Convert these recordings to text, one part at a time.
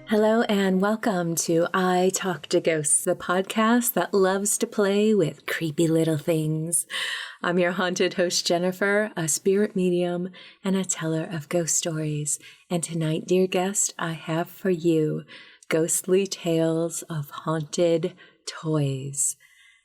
Hello and welcome to I Talk to Ghosts, the podcast that loves to play with creepy little things. I'm your haunted host, Jennifer, a spirit medium and a teller of ghost stories. And tonight, dear guest, I have for you ghostly tales of haunted toys.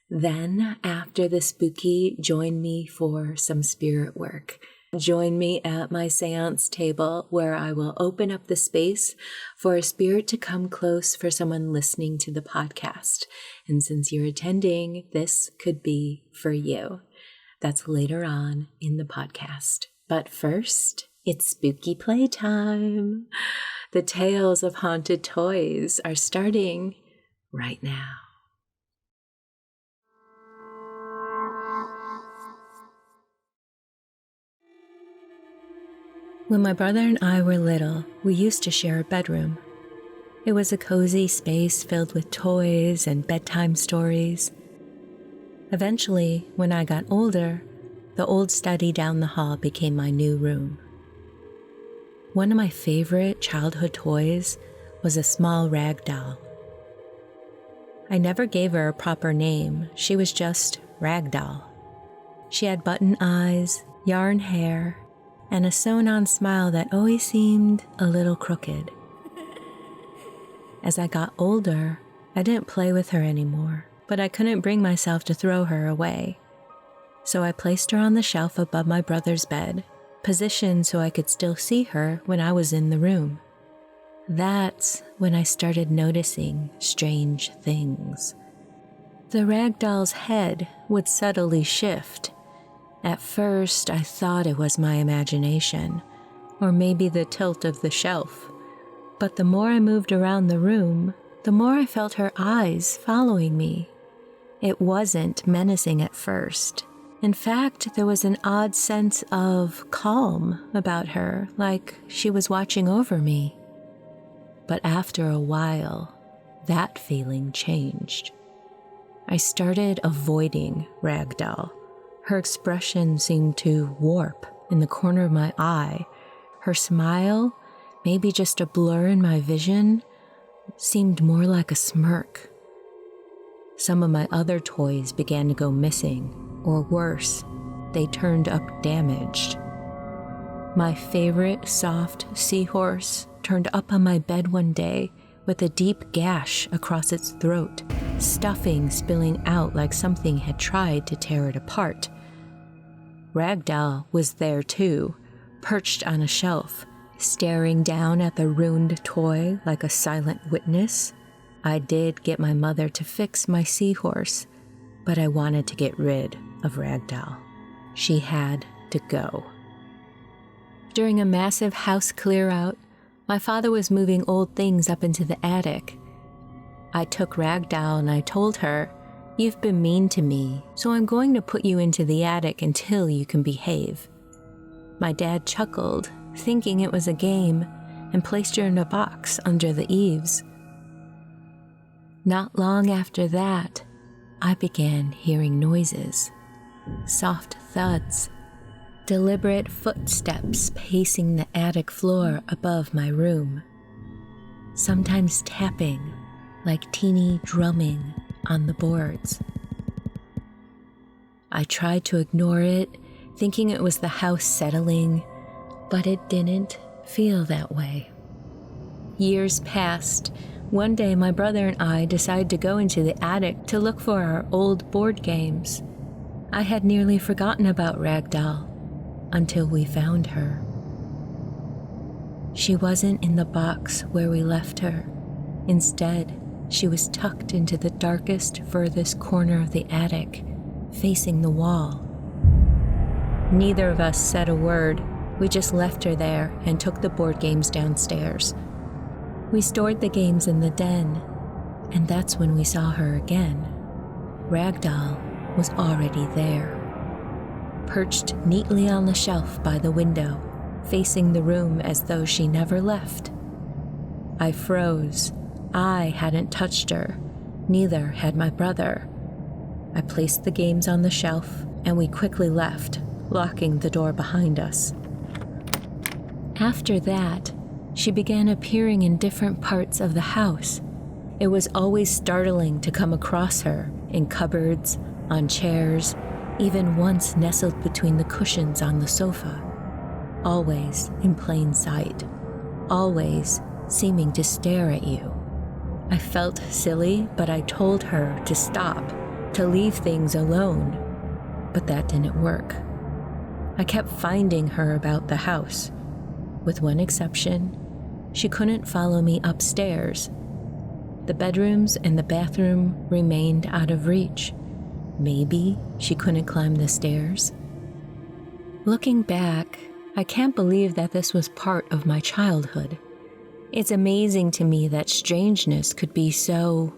Then, after the spooky, join me for some spirit work. Join me at my séance table where I will open up the space for a spirit to come close for someone listening to the podcast. And since you're attending, this could be for you. That's later on in the podcast. But first, it's spooky playtime. The tales of haunted toys are starting right now. When my brother and I were little, we used to share a bedroom. It was a cozy space filled with toys and bedtime stories. Eventually, when I got older, the old study down the hall became my new room. One of my favorite childhood toys was a small ragdoll. I never gave her a proper name. She was just Ragdoll. She had button eyes, yarn hair, and a sewn-on smile that always seemed a little crooked. As I got older, I didn't play with her anymore, but I couldn't bring myself to throw her away. So I placed her on the shelf above my brother's bed, positioned so I could still see her when I was in the room. That's when I started noticing strange things. The ragdoll's head would subtly shift. At first, I thought it was my imagination, or maybe the tilt of the shelf. But the more I moved around the room, the more I felt her eyes following me. It wasn't menacing at first. In fact, there was an odd sense of calm about her, like she was watching over me. But after a while, that feeling changed. I started avoiding Ragdoll. Her expression seemed to warp in the corner of my eye. Her smile, maybe just a blur in my vision, seemed more like a smirk. Some of my other toys began to go missing, or worse, they turned up damaged. My favorite soft seahorse turned up on my bed one day with a deep gash across its throat, stuffing spilling out like something had tried to tear it apart. Ragdoll was there too, perched on a shelf, staring down at the ruined toy like a silent witness. I did get my mother to fix my seahorse, but I wanted to get rid of Ragdoll. She had to go. During a massive house clear-out, my father was moving old things up into the attic. I took Ragdoll and I told her, "You've been mean to me, so I'm going to put you into the attic until you can behave." My dad chuckled, thinking it was a game, and placed her in a box under the eaves. Not long after that, I began hearing noises, soft thuds, deliberate footsteps pacing the attic floor above my room, sometimes tapping like teeny drumming on the boards. I tried to ignore it, thinking it was the house settling, but it didn't feel that way. Years passed. One day, my brother and I decided to go into the attic to look for our old board games. I had nearly forgotten about Ragdoll until we found her. She wasn't in the box where we left her. Instead, she was tucked into the darkest, furthest corner of the attic, facing the wall. Neither of us said a word. We just left her there and took the board games downstairs. We stored the games in the den, and that's when we saw her again. Ragdoll was already there, perched neatly on the shelf by the window, facing the room as though she never left. I froze. I hadn't touched her. Neither had my brother. I placed the games on the shelf, and we quickly left, locking the door behind us. After that, She began appearing in different parts of the house. It was always startling to come across her in cupboards, on chairs, even once nestled between the cushions on the sofa. Always in plain sight. Always seeming to stare at you. I felt silly, but I told her to stop, to leave things alone. But that didn't work. I kept finding her about the house. With one exception, she couldn't follow me upstairs. The bedrooms and the bathroom remained out of reach. Maybe she couldn't climb the stairs. Looking back, I can't believe that this was part of my childhood. It's amazing to me that strangeness could be so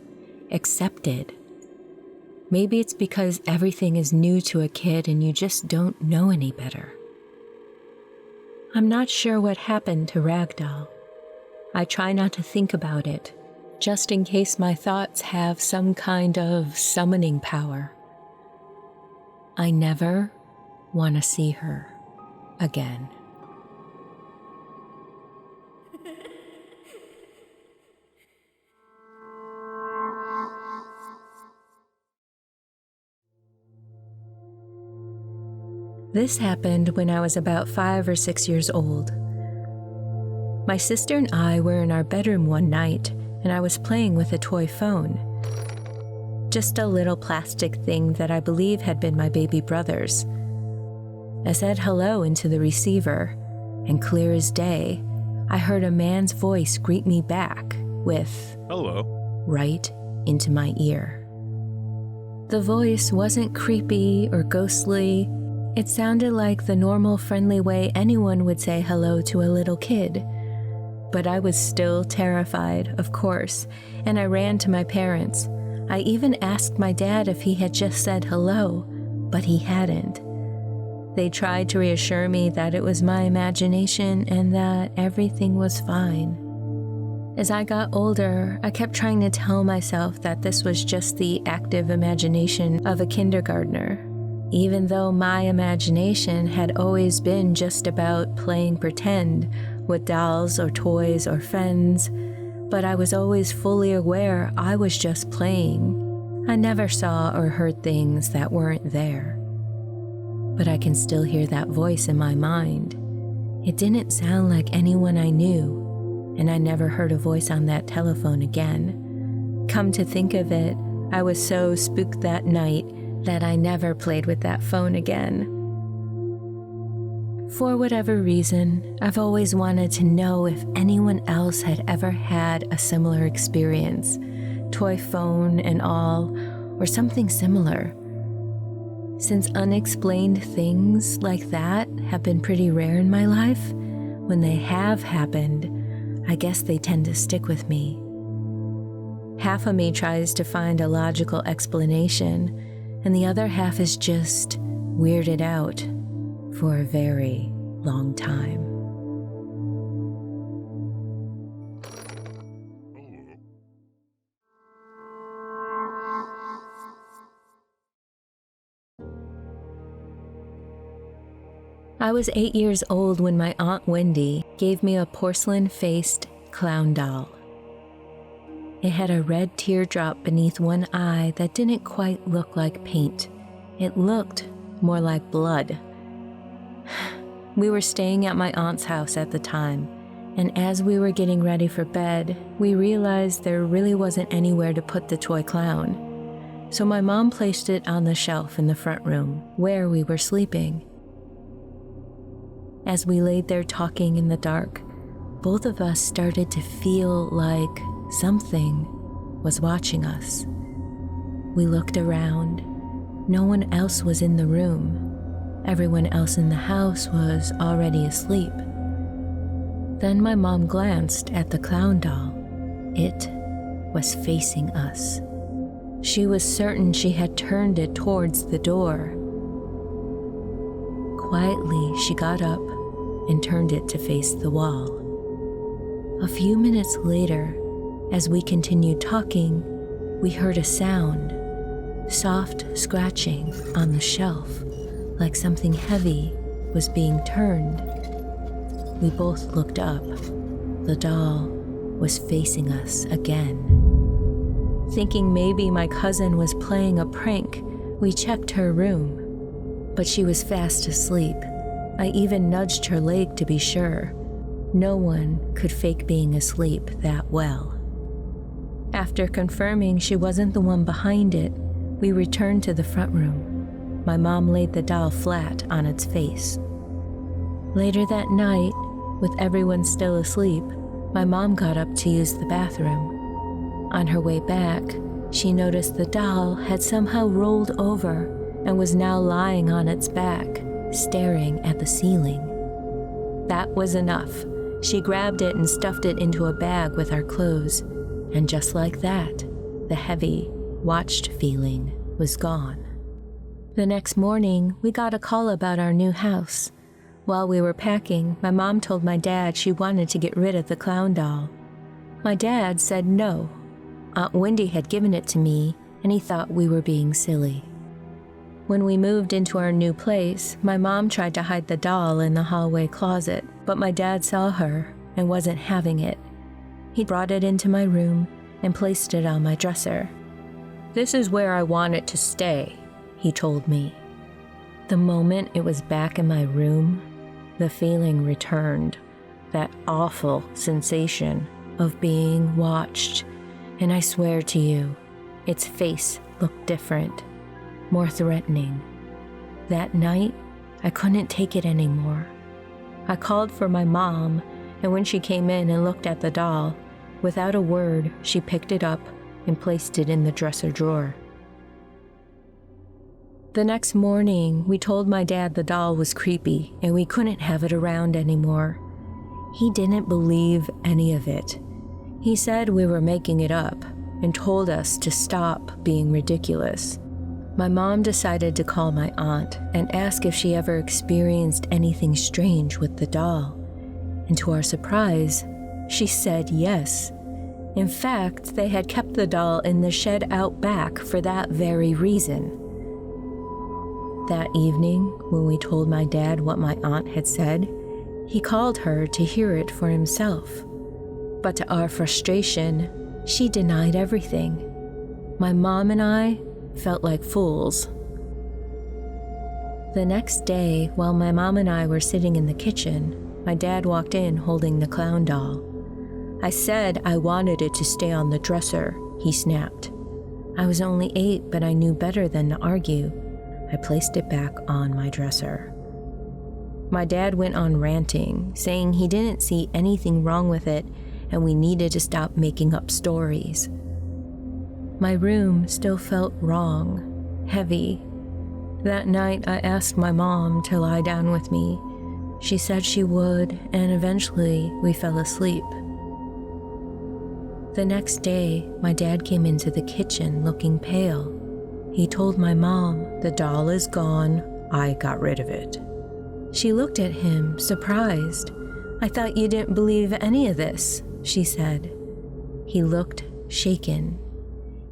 accepted. Maybe it's because everything is new to a kid and you just don't know any better. I'm not sure what happened to Ragdoll. I try not to think about it, just in case my thoughts have some kind of summoning power. I never want to see her again. This happened when I was about 5 or 6 years old. My sister and I were in our bedroom one night, and I was playing with a toy phone. Just a little plastic thing that I believe had been my baby brother's. I said hello into the receiver, and clear as day, I heard a man's voice greet me back with, "Hello," right into my ear. The voice wasn't creepy or ghostly. It sounded like the normal friendly way anyone would say hello to a little kid. But I was still terrified, of course, and I ran to my parents. I even asked my dad if he had just said hello, but he hadn't. They tried to reassure me that it was my imagination and that everything was fine. As I got older, I kept trying to tell myself that this was just the active imagination of a kindergartner, even though my imagination had always been just about playing pretend with dolls or toys or friends, but I was always fully aware I was just playing. I never saw or heard things that weren't there. But I can still hear that voice in my mind. It didn't sound like anyone I knew, and I never heard a voice on that telephone again. Come to think of it, I was so spooked that night that I never played with that phone again. For whatever reason, I've always wanted to know if anyone else had ever had a similar experience, toy phone and all, or something similar. Since unexplained things like that have been pretty rare in my life, when they have happened, I guess they tend to stick with me. Half of me tries to find a logical explanation, and the other half is just weirded out for a very long time. I was 8 years old when my Aunt Wendy gave me a porcelain-faced clown doll. It had a red teardrop beneath one eye that didn't quite look like paint. It looked more like blood. We were staying at my aunt's house at the time, and as we were getting ready for bed, we realized there really wasn't anywhere to put the toy clown. So my mom placed it on the shelf in the front room, where we were sleeping. As we laid there talking in the dark, both of us started to feel like something was watching us. We looked around. No one else was in the room. Everyone else in the house was already asleep. Then my mom glanced at the clown doll. It was facing us. She was certain she had turned it towards the door. Quietly, she got up and turned it to face the wall. A few minutes later, as we continued talking, we heard a sound, soft scratching on the shelf, like something heavy was being turned. We both looked up. the doll was facing us again. Thinking maybe my cousin was playing a prank, we checked her room, but she was fast asleep. I even nudged her leg to be sure. No one could fake being asleep that well. After confirming she wasn't the one behind it, we returned to the front room. My mom laid the doll flat on its face. Later that night, with everyone still asleep, my mom got up to use the bathroom. On her way back, she noticed the doll had somehow rolled over and was now lying on its back, staring at the ceiling. That was enough. She grabbed it and stuffed it into a bag with our clothes, and just like that, the heavy, watched feeling was gone. The next morning, we got a call about our new house. While we were packing, my mom told my dad she wanted to get rid of the clown doll. My dad said no. Aunt Wendy had given it to me, and he thought we were being silly. When we moved into our new place, my mom tried to hide the doll in the hallway closet, but my dad saw her and wasn't having it. He brought it into my room and placed it on my dresser. "This is where I want it to stay," he told me. The moment it was back in my room, the feeling returned, that awful sensation of being watched, and I swear to you, its face looked different, more threatening. That night, I couldn't take it anymore. I called for my mom, and when she came in and looked at the doll, without a word, she picked it up and placed it in the dresser drawer. The next morning, we told my dad the doll was creepy and we couldn't have it around anymore. He didn't believe any of it. He said we were making it up and told us to stop being ridiculous. My mom decided to call my aunt and ask if she ever experienced anything strange with the doll. And to our surprise, she said yes. In fact, they had kept the doll in the shed out back for that very reason. That evening, when we told my dad what my aunt had said, he called her to hear it for himself. But to our frustration, she denied everything. My mom and I felt like fools. The next day, while my mom and I were sitting in the kitchen, my dad walked in holding the clown doll. "I said I wanted it to stay on the dresser," he snapped. I was only 8, but I knew better than to argue. I placed it back on my dresser. My dad went on ranting, saying he didn't see anything wrong with it and we needed to stop making up stories. My room still felt wrong, heavy. That night, I asked my mom to lie down with me. She said she would, and eventually we fell asleep. The next day, my dad came into the kitchen looking pale. He told my mom, "The doll is gone. I got rid of it." She looked at him, surprised. "I thought you didn't believe any of this," she said. He looked shaken.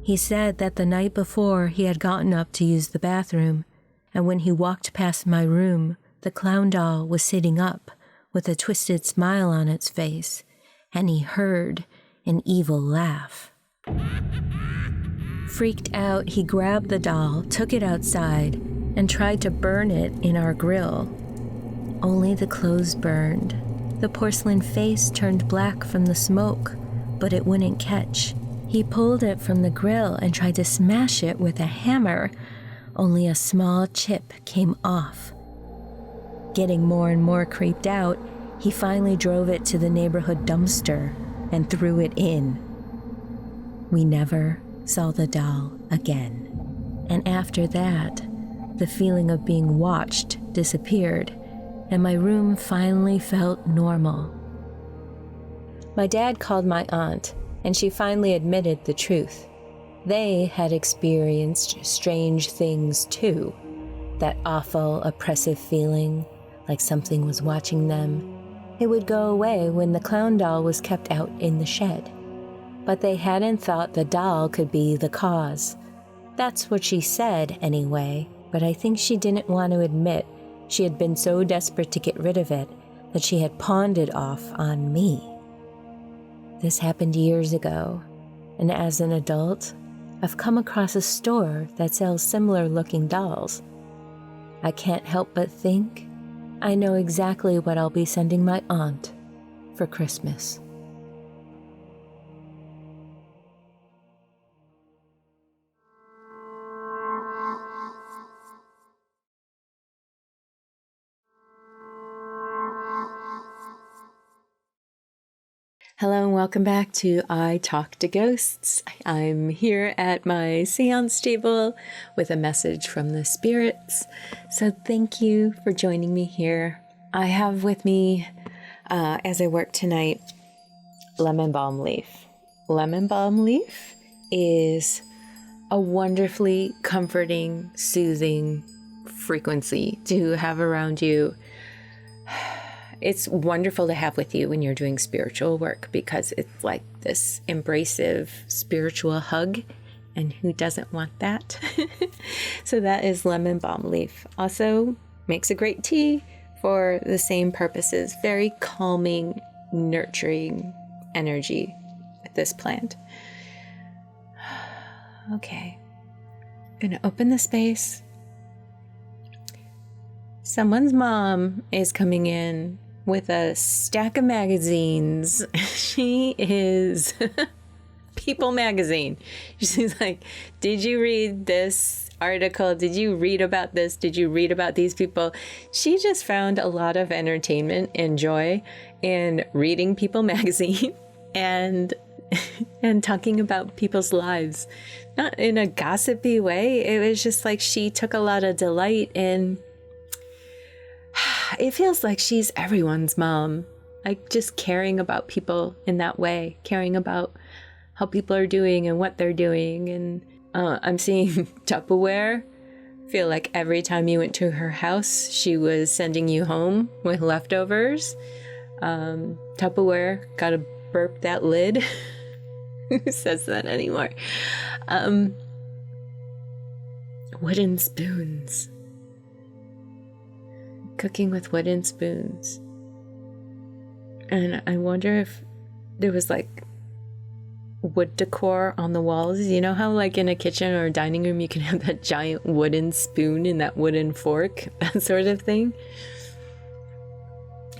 He said that the night before he had gotten up to use the bathroom, and when he walked past my room, the clown doll was sitting up with a twisted smile on its face, and he heard an evil laugh. Freaked out, he grabbed the doll, took it outside, and tried to burn it in our grill. Only the clothes burned. The porcelain face turned black from the smoke, but it wouldn't catch. He pulled it from the grill and tried to smash it with a hammer. Only a small chip came off. Getting more and more creeped out, he finally drove it to the neighborhood dumpster and threw it in. We never saw the doll again. And after that, the feeling of being watched disappeared, and my room finally felt normal. My dad called my aunt, and she finally admitted the truth. They had experienced strange things too. That awful, oppressive feeling, like something was watching them. It would go away when the clown doll was kept out in the shed. But they hadn't thought the doll could be the cause. That's what she said anyway, but I think she didn't want to admit she had been so desperate to get rid of it that she had pawned it off on me. This happened years ago, and as an adult, I've come across a store that sells similar looking dolls. I can't help but think I know exactly what I'll be sending my aunt for Christmas. Hello and welcome back to I Talk to Ghosts. I'm here at my séance table with a message from the spirits. So thank you for joining me here. I have with me, as I work tonight, lemon balm leaf. Lemon balm leaf is a wonderfully comforting, soothing frequency to have around you. It's wonderful to have with you when you're doing spiritual work because it's like this embracive spiritual hug, and who doesn't want that? So that is lemon balm leaf. Also makes a great tea for the same purposes. Very calming, nurturing energy with this plant. Okay, I'm gonna open the space. Someone's mom is coming in with a stack of magazines. She is People Magazine. She's like, did you read this article? Did you read about this? Did you read about these people? She just found a lot of entertainment and joy in reading People Magazine and talking about people's lives. Not in a gossipy way. It was just like she took a lot of delight in. It feels like she's everyone's mom, like just caring about people in that way, caring about how people are doing and what they're doing. And I'm seeing Tupperware. Feel like every time you went to her house, she was sending you home with leftovers. Tupperware, gotta burp that lid. Who says that anymore? Wooden spoons. Cooking with wooden spoons. And I wonder if there was like wood decor on the walls. You know how like in a kitchen or a dining room you can have that giant wooden spoon and that wooden fork, that sort of thing.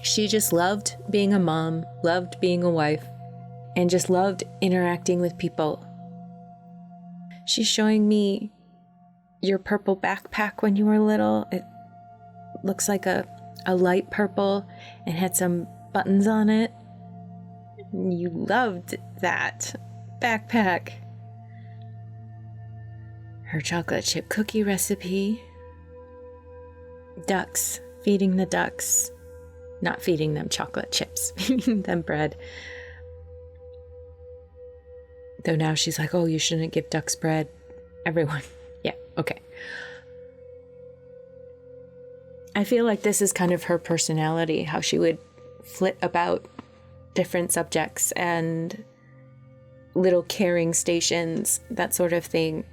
She just loved being a mom, loved being a wife, and just loved interacting with people. She's showing me your purple backpack when you were little. It looks like a light purple and had some buttons on it. You loved that backpack. Her chocolate chip cookie recipe. Ducks, feeding the ducks. Not feeding them chocolate chips, feeding them bread. Though now she's like, oh, you shouldn't give ducks bread. Everyone. Yeah, okay. I feel like this is kind of her personality, how she would flit about different subjects and little caring stations, that sort of thing.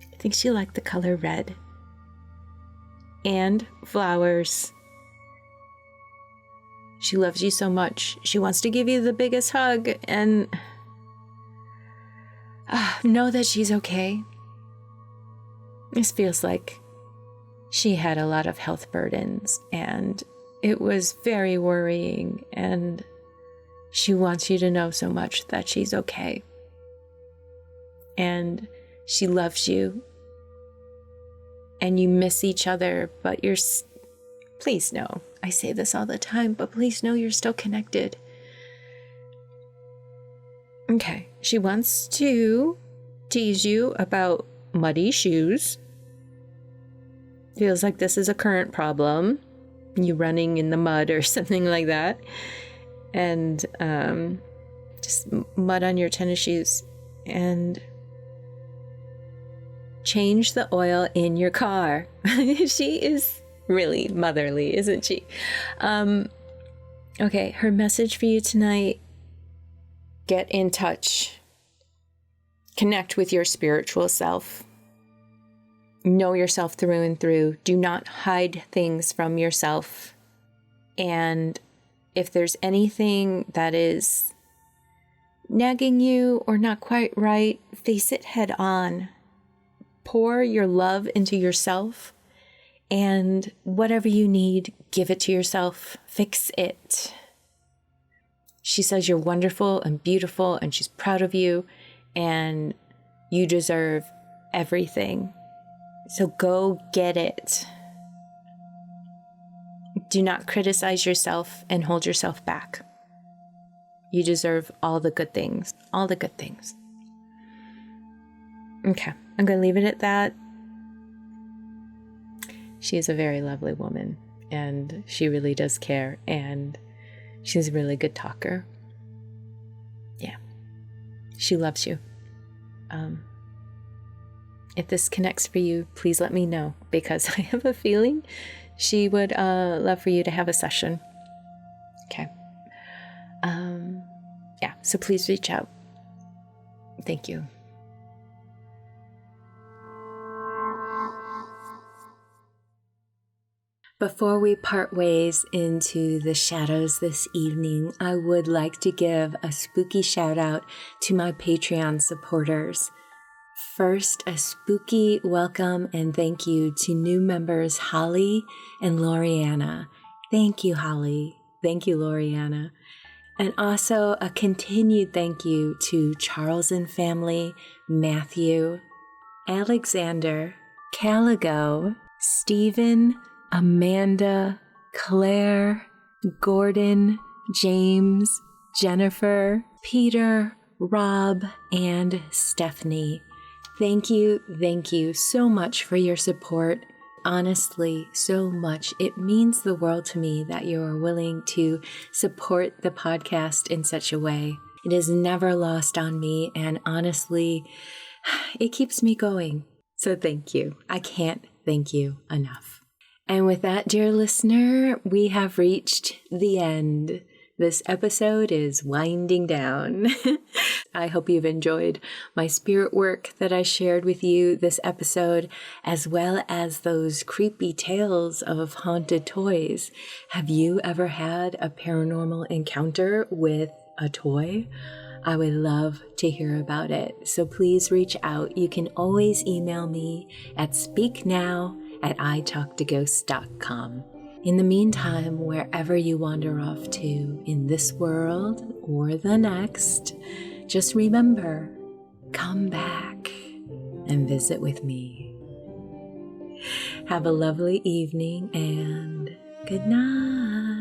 I think she liked the color red. And flowers. She loves you so much. She wants to give you the biggest hug and know that she's okay. This feels like she had a lot of health burdens and it was very worrying, and she wants you to know so much that she's okay. And she loves you and you miss each other, but please know, I say this all the time, but please know you're still connected. Okay, she wants to tease you about muddy shoes. Feels like this is a current problem. You running in the mud or something like that. And just mud on your tennis shoes. And change the oil in your car. She is really motherly, isn't she? Okay, her message for you tonight: get in touch. Connect with your spiritual self. Know yourself through and through. Do not hide things from yourself. And If there's anything that is nagging you or not quite right, face it head on. Pour your love into yourself, and whatever you need, give it to yourself. Fix it. She says you're wonderful and beautiful, and she's proud of you, and you deserve everything. So go get it. Do not criticize yourself and hold yourself back. You deserve all the good things. All the good things. Okay, I'm going to leave it at that. She is a very lovely woman, and she really does care, and she's a really good talker. Yeah, she loves you. If this connects for you, please let me know, because I have a feeling she would love for you to have a session. Okay. Yeah, so please reach out. Thank you. Before we part ways into the shadows this evening, I would like to give a spooky shout out to my Patreon supporters. First, a spooky welcome and thank you to new members Holly and Loriana. Thank you, Holly. Thank you, Loriana. And also a continued thank you to Charles and family, Matthew, Alexander, Caligo, Stephen, Amanda, Claire, Gordon, James, Jennifer, Peter, Rob, and Stephanie. Thank you so much for your support. Honestly, so much. It means the world to me that you are willing to support the podcast in such a way. It is never lost on me, and honestly, it keeps me going. So thank you. I can't thank you enough. And with that, dear listener, we have reached the end. This episode is winding down. I hope you've enjoyed my spirit work that I shared with you this episode, as well as those creepy tales of haunted toys. Have you ever had a paranormal encounter with a toy? I would love to hear about it. So please reach out. You can always email me at speaknow@italktoghosts.com. In the meantime, wherever you wander off to in this world or the next, just remember, come back and visit with me. Have a lovely evening and good night.